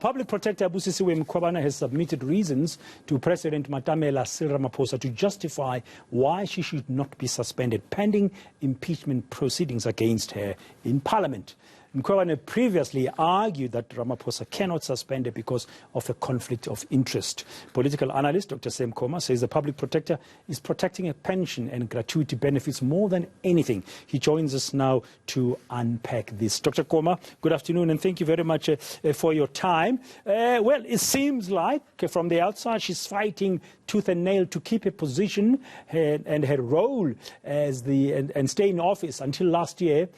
Public Protector Busisiwe Mkhwebane has submitted reasons to President Cyril Ramaphosa to justify why she should not be suspended pending impeachment proceedings against her in Parliament. Mkhwebane previously argued that Ramaphosa cannot suspend her because of a conflict of interest. Political analyst Dr. Sam Koma says the public protector is protecting a pension and gratuity benefits more than anything. He joins us now to unpack this. Dr. Koma, good afternoon and thank you very much for your time. Well, it seems like from the outside she's fighting tooth and nail to keep her position and her role as and stay in office until next year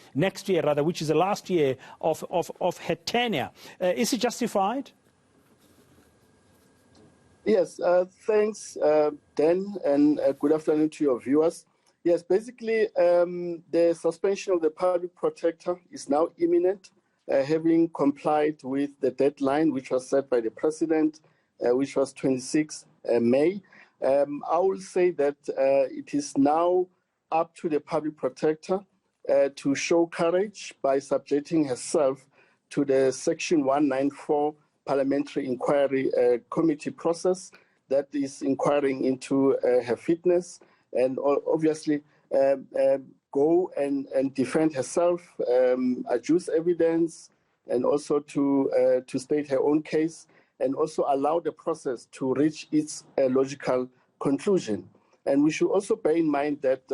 rather, which is the last year of her tenure. Is it justified? Yes, thanks, Dan, and good afternoon to your viewers. Yes, basically, the suspension of the public protector is now imminent, having complied with the deadline which was set by the President, which was 26 May. I will say that it is now up to the public protector to show courage by subjecting herself to the Section 194 Parliamentary Inquiry Committee process that is inquiring into her fitness and obviously go and defend herself, adduce evidence, and also to state her own case, and also allow the process to reach its logical conclusion. And we should also bear in mind that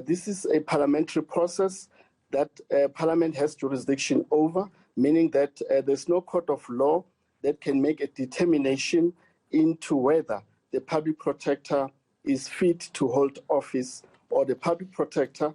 this is a parliamentary process that Parliament has jurisdiction over, meaning that there's no court of law that can make a determination into whether the public protector is fit to hold office, or the public protector,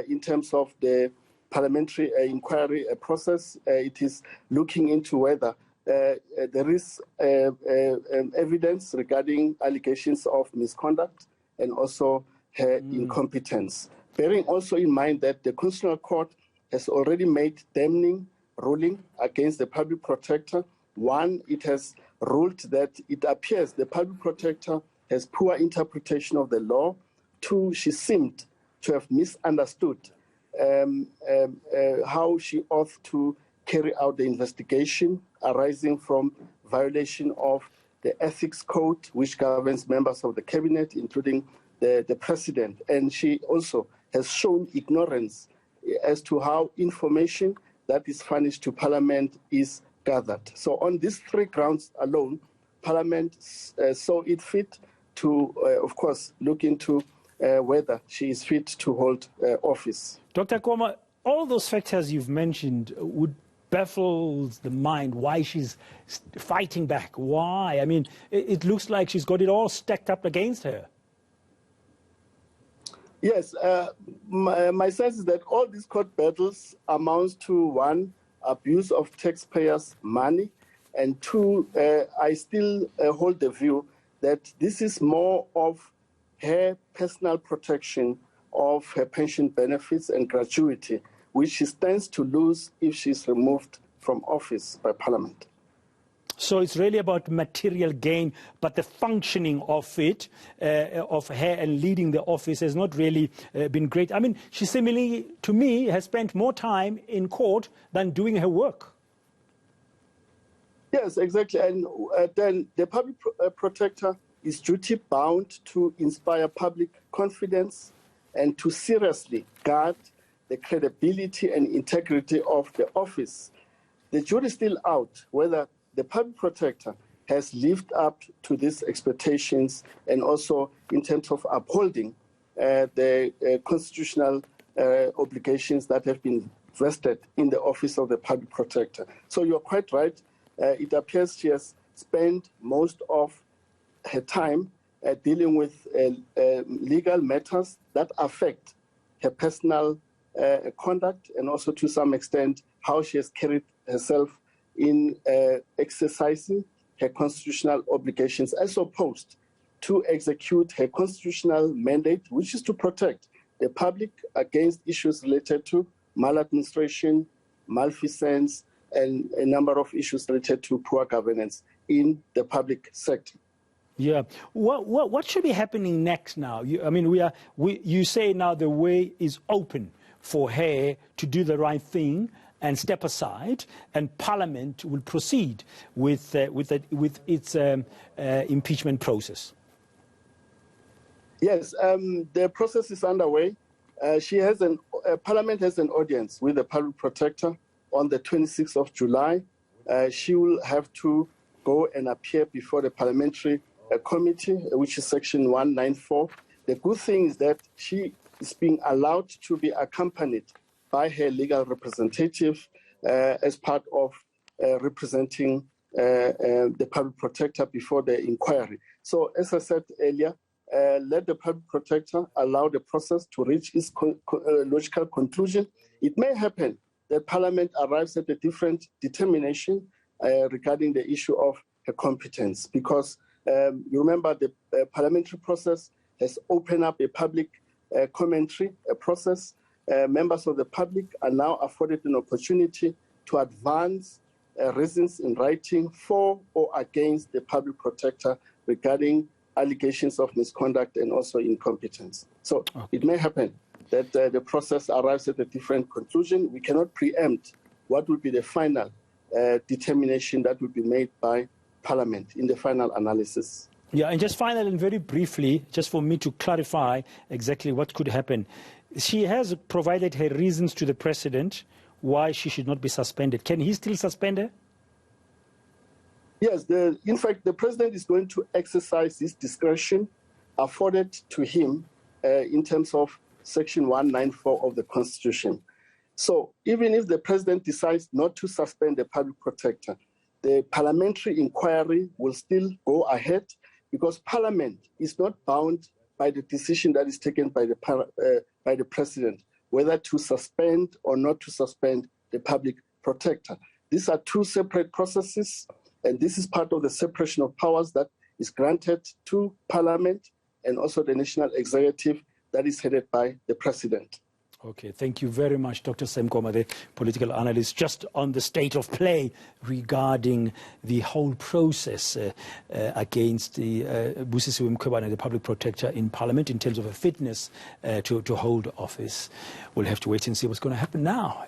in terms of the parliamentary inquiry process, it is looking into whether there is evidence regarding allegations of misconduct and also her incompetence. Bearing also in mind that the Constitutional Court has already made damning ruling against the public protector. One, it has ruled that it appears the public protector has poor interpretation of the law. Two, she seemed to have misunderstood how she ought to carry out the investigation arising from violation of the ethics code which governs members of the cabinet, including the president. And she also has shown ignorance as to how information that is furnished to Parliament is gathered. So on these three grounds alone, Parliament saw it fit to, of course, look into whether she is fit to hold office. Dr. Koma, all those factors you've mentioned would baffle the mind why she's fighting back. Why? I mean, it looks like she's got it all stacked up against her. Yes, my sense is that all these court battles amounts to, one, abuse of taxpayers' money, and two, I still hold the view that this is more of her personal protection of her pension benefits and gratuity, which she stands to lose if she's removed from office by Parliament. So it's really about material gain, but the functioning of it, of her and leading the office has not really been great. I mean, she seemingly, to me, has spent more time in court than doing her work. Yes, exactly. And then the public protector is duty-bound to inspire public confidence and to seriously guard the credibility and integrity of the office. The jury is still out whether the public protector has lived up to these expectations and also in terms of upholding the constitutional obligations that have been vested in the office of the public protector. So you're quite right. It appears she has spent most of her time dealing with legal matters that affect her personal conduct and also to some extent how she has carried herself in exercising her constitutional obligations as opposed to execute her constitutional mandate, which is to protect the public against issues related to maladministration, malfeasance, and a number of issues related to poor governance in the public sector. Yeah. What should be happening next now? You say now the way is open for her to do the right thing and step aside, and Parliament will proceed with its impeachment process? Yes, the process is underway. Parliament has an audience with the Public Protector on the 26th of July. She will have to go and appear before the Parliamentary Committee, which is Section 194. The good thing is that she is being allowed to be accompanied by her legal representative as part of representing the Public Protector before the inquiry. So, as I said earlier, let the Public Protector allow the process to reach its logical conclusion. It may happen that Parliament arrives at a different determination regarding the issue of her competence, because you remember the parliamentary process has opened up a public commentary process. Members of the public are now afforded an opportunity to advance reasons in writing for or against the Public Protector regarding allegations of misconduct and also incompetence. So it may happen that the process arrives at a different conclusion. We cannot preempt what will be the final determination that will be made by Parliament in the final analysis. Yeah, and just finally and very briefly, just for me to clarify exactly what could happen. She has provided her reasons to the President why she should not be suspended. Can he still suspend her? Yes, in fact, the President is going to exercise this discretion afforded to him in terms of Section 194 of the Constitution. So even if the President decides not to suspend the Public Protector, the parliamentary inquiry will still go ahead, because Parliament is not bound by the decision that is taken by the President, whether to suspend or not to suspend the Public Protector. These are two separate processes, and this is part of the separation of powers that is granted to Parliament and also the National Executive that is headed by the President. Okay, thank you very much, Dr. Sam Koma, the political analyst, just on the state of play regarding the whole process against the Busisiwe Mkhwebane, the Public Protector in Parliament, in terms of a fitness to hold office. We'll have to wait and see what's going to happen now.